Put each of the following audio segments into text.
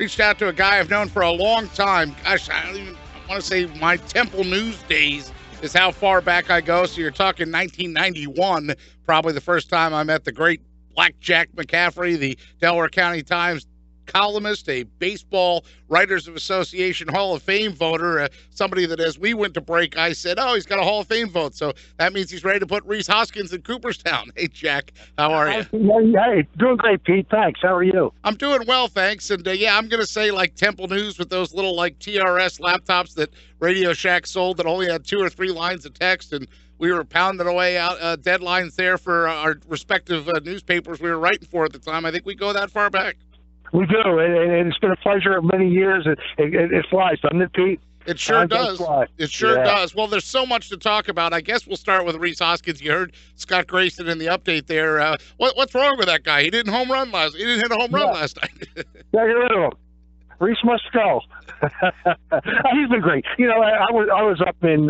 Reached out to a guy I've known for a long time. Gosh, I don't even want to say my Temple News days is how far back I go. So you're talking 1991, probably the first time I met the great Black Jack McCaffrey, the Delaware County Times columnist, a Baseball Writers of Association Hall of Fame voter, somebody that as we went to break, I said, oh, he's got a Hall of Fame vote. So that means he's ready to put Rhys Hoskins in Cooperstown. Hey, Jack, how are you? Hey, doing great, Pete. Thanks. How are you? I'm doing well, thanks. And yeah, I'm going to say like Temple News with those little like TRS laptops that Radio Shack sold that only had 2 or 3 lines of text. And we were pounding away out deadlines there for our respective newspapers we were writing for at the time. I think we go that far back. We do, and it's been a pleasure of many years. It flies, doesn't it, Pete? It sure does. It sure does. Well, there's so much to talk about. I guess we'll start with Rhys Hoskins. You heard Scott Grayson in the update there. What's wrong with that guy? He didn't hit a home run last night. Yeah, you're rid of him. Rhys must go. He's been great. You know, I was up in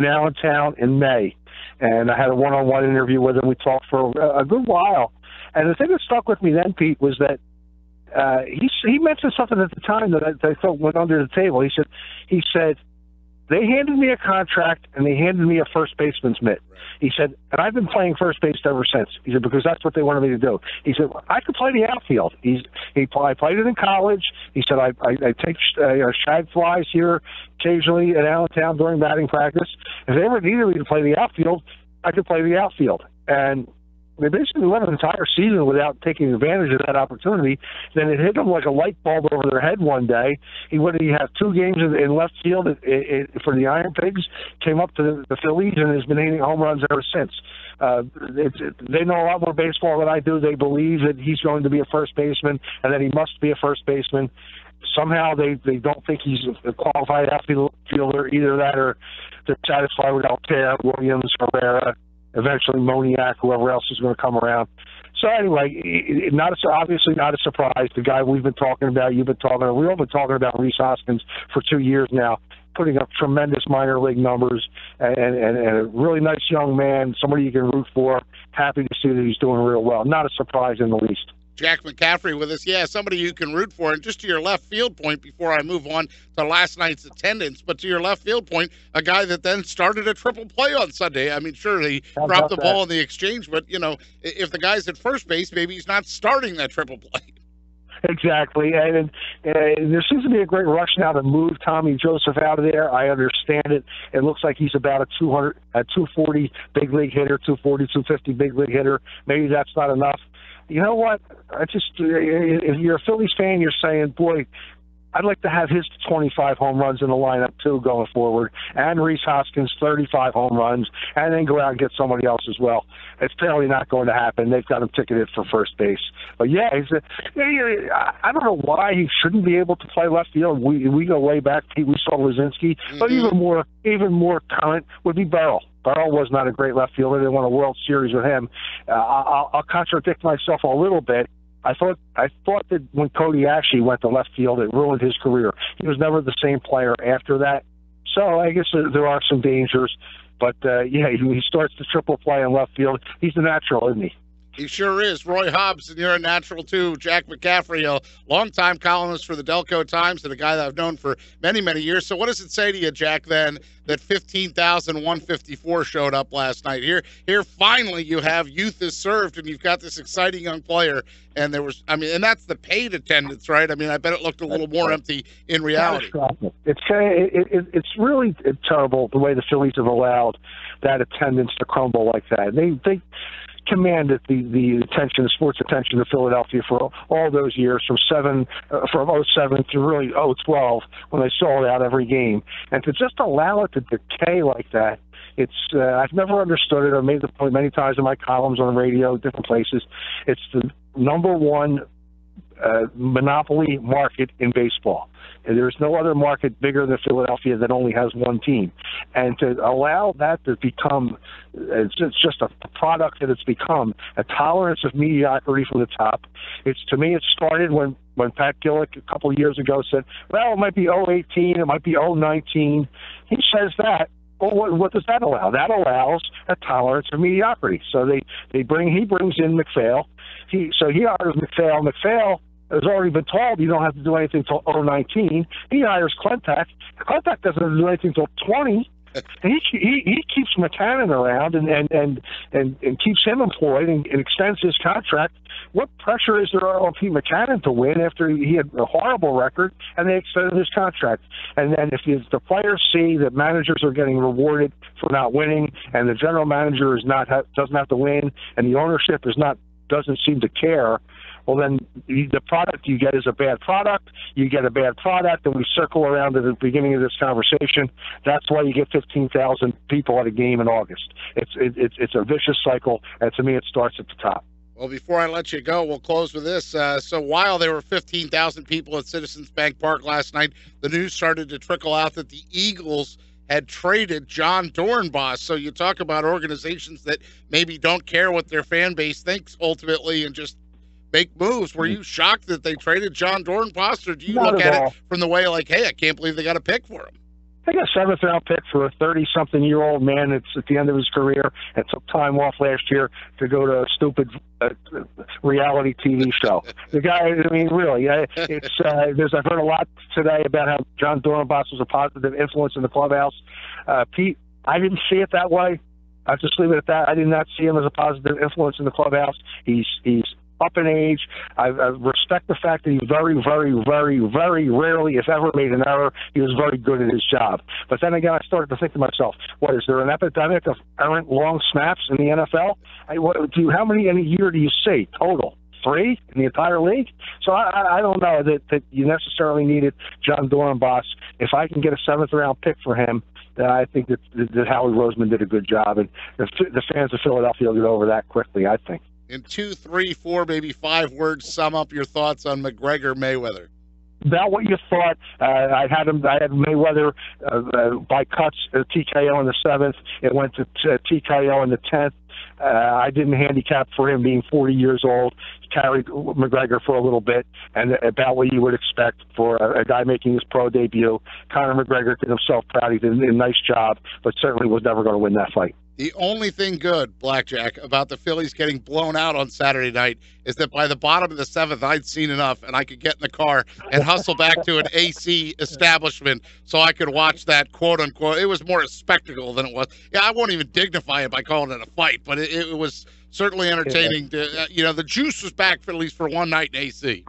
Allentown in May, and I had a one-on-one interview with him. We talked for a good while, and the thing that stuck with me then, Pete, was that he mentioned something at the time that I thought went under the table. He said they handed me a contract and they handed me a first baseman's mitt. He said, and I've been playing first base ever since. He said, because that's what they wanted me to do. He said, I could play the outfield. I played it in college. He said, I take shag flies here occasionally at Allentown during batting practice. If they ever needed me to play the outfield, I could play the outfield. And they basically went an entire season without taking advantage of that opportunity. Then it hit them like a light bulb over their head one day. He had 2 games in left field for the Iron Pigs, came up to the Phillies, and has been hitting home runs ever since. They know a lot more baseball than I do. They believe that he's going to be a first baseman and that he must be a first baseman. Somehow they don't think he's a qualified outfielder, either that or they're satisfied with Altair, Williams, Herrera, eventually Moniak, whoever else is going to come around. So anyway, obviously not a surprise. The guy we've been talking about, you've been talking about, we've all been talking about Rhys Hoskins for 2 years now, putting up tremendous minor league numbers and a really nice young man, somebody you can root for. Happy to see that he's doing real well. Not a surprise in the least. Jack McCaffrey with us. Yeah, somebody you can root for. And just to your left field point, before I move on to last night's attendance, but to your left field point, a guy that then started a triple play on Sunday. I mean, sure, he dropped the ball in the exchange, but, you know, if the guy's at first base, maybe he's not starting that triple play. Exactly, and there seems to be a great rush now to move Tommy Joseph out of there. I understand it. It looks like he's about a 240 big league hitter, 240, 250 big league hitter. Maybe that's not enough. You know what? If you're a Phillies fan, you're saying, boy, I'd like to have his 25 home runs in the lineup, too, going forward, and Rhys Hoskins' 35 home runs, and then go out and get somebody else as well. It's clearly not going to happen. They've got him ticketed for first base. But, yeah, I don't know why he shouldn't be able to play left field. We go way back. We saw Lazinski. Mm-hmm. But even more current would be Burrell. Burrell was not a great left fielder. They won a World Series with him. I'll contradict myself a little bit. I thought that when Cody Ashley went to left field, it ruined his career. He was never the same player after that. So I guess there are some dangers. But, he starts the triple play in left field. He's the natural, isn't he? He sure is. Roy Hobbs, and you're a natural, too. Jack McCaffrey, a longtime columnist for the Delco Times and a guy that I've known for many, many years. So what does it say to you, Jack, then, that 15,154 showed up last night? Here, finally, you have youth is served, and you've got this exciting young player. And and that's the paid attendance, right? I mean, I bet it looked a little more empty in reality. It's really terrible the way the Phillies have allowed that attendance to crumble like that. They commanded the attention, the sports attention of Philadelphia for all those years, from 07 to really 012, when they sold out every game. And to just allow it to decay like that, I've never understood it. I've made the point many times in my columns on the radio, different places. It's the number one monopoly market in baseball. And there's no other market bigger than Philadelphia that only has one team. And to allow that to become, it's just a product that it's become, a tolerance of mediocrity from the top. To me, it started when Pat Gillick a couple of years ago said, well, it might be 018, it might be 019. He says that. Well, what does that allow? That allows a tolerance of mediocrity. So he brings in McPhail. He hires McPhail. McPhail has already been told you don't have to do anything till 019. He hires Klentak. Klentak doesn't have to do anything till 20. And he keeps McCannon around and keeps him employed and extends his contract. What pressure is there on Pete McCannon to win after he had a horrible record and they extended his contract? And then if the players see that managers are getting rewarded for not winning, and the general manager doesn't have to win, and the ownership doesn't seem to care, well, then the product you get is a bad product. You get a bad product, and we circle around at the beginning of this conversation. That's why you get 15,000 people at a game in August. It's a vicious cycle, and to me, it starts at the top. Well, before I let you go, we'll close with this. So while there were 15,000 people at Citizens Bank Park last night, the news started to trickle out that the Eagles had traded Jon Dorenbos. So you talk about organizations that maybe don't care what their fan base thinks ultimately and just make moves. Were you shocked that they traded Jon Dorenbos, or do you look at it from the way like, hey, I can't believe they got a pick for him? They got a 7th-round pick for a 30-something-year-old man that's at the end of his career and took time off last year to go to a stupid reality TV show. The guy, I mean, really, I've heard a lot today about how Jon Dorenbos was a positive influence in the clubhouse. Pete, I didn't see it that way. I'll just leave it at that. I did not see him as a positive influence in the clubhouse. He's up in age. I respect the fact that he very, very, very, very rarely, if ever, made an error. He was very good at his job. But then again, I started to think to myself, what, is there an epidemic of errant long snaps in the NFL? How many in a year do you see total? 3 in the entire league? So I don't know that you necessarily needed Jon Dorenbos. If I can get a 7th-round pick for him, then I think that Howie Roseman did a good job. And the fans of Philadelphia will get over that quickly, I think. In 2, 3, 4, maybe 5 words, sum up your thoughts on McGregor Mayweather. About what you thought. I had Mayweather by cuts, TKO in the 7th. It went to TKO in the 10th. I didn't handicap for him being 40 years old. Carried McGregor for a little bit, and about what you would expect for a guy making his pro debut. Conor McGregor did himself proud. He did a nice job, but certainly was never going to win that fight. The only thing good, Blackjack, about the Phillies getting blown out on Saturday night is that by the bottom of the 7th, I'd seen enough, and I could get in the car and hustle back to an AC establishment so I could watch that, quote-unquote. It was more a spectacle than it was. Yeah, I won't even dignify it by calling it a fight, but it was certainly entertaining. The juice was back for at least for one night in AC.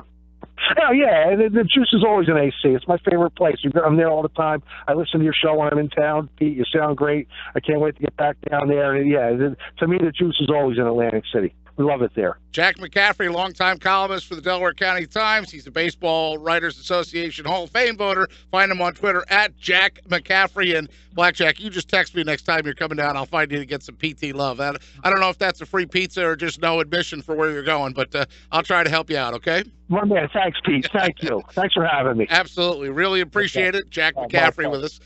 Oh, yeah, the juice is always in AC. It's my favorite place. I'm there all the time. I listen to your show when I'm in town. Pete, you sound great. I can't wait to get back down there. And yeah, to me, the juice is always in Atlantic City. We love it there. Jack McCaffrey, longtime columnist for the Delaware County Times. He's a Baseball Writers Association Hall of Fame voter. Find him on Twitter at Jack McCaffrey. And Blackjack, you just text me next time you're coming down. I'll find you to get some PT love. I don't know if that's a free pizza or just no admission for where you're going, but I'll try to help you out, okay? My man, thanks, Pete. Thank you. Thanks for having me. Absolutely. Really appreciate it. Jack McCaffrey with us.